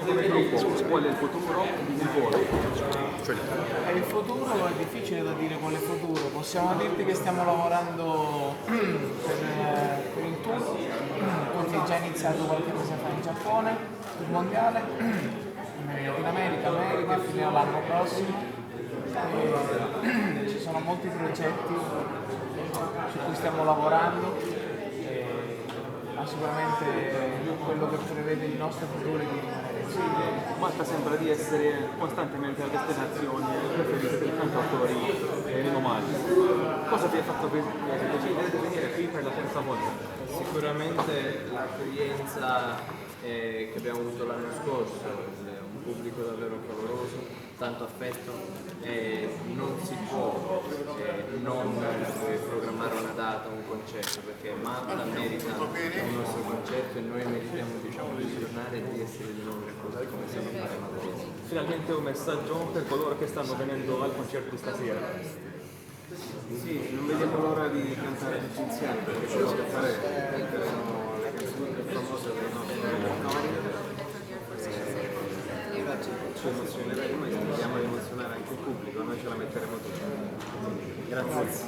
Qual è il futuro? Il volo. Il futuro è difficile da dire qual è il futuro, possiamo dirti che stiamo lavorando per il tour che è già iniziato qualche mese fa in Giappone, il mondiale, in America e finirà l'anno prossimo. Ci sono molti progetti su cui stiamo lavorando. Ma sicuramente quello che prevede il nostro futuro è di rimanere insieme. Malta sembra di essere costantemente la destinazione preferita dei cantautori rinomati. Cosa ti ha fatto decidere di venire qui per la terza volta? Sicuramente l'accoglienza che abbiamo avuto l'anno scorso, un pubblico davvero caloroso, tanto affetto, non si può non programmare una data, un concerto, perché Malta merita un nostro concerto e noi meritiamo di tornare e di essere di nuovo così come siamo fare a Madrid. Finalmente un messaggio per coloro che stanno venendo al concerto di stasera. Sì, non vediamo l'ora di cantare tutti insieme perché quello che faremo le canzoni più famose delle nostre storie. Ci emozioneremo e speriamo di emozionare anche il pubblico, noi ce la metteremo tutti. Grazie.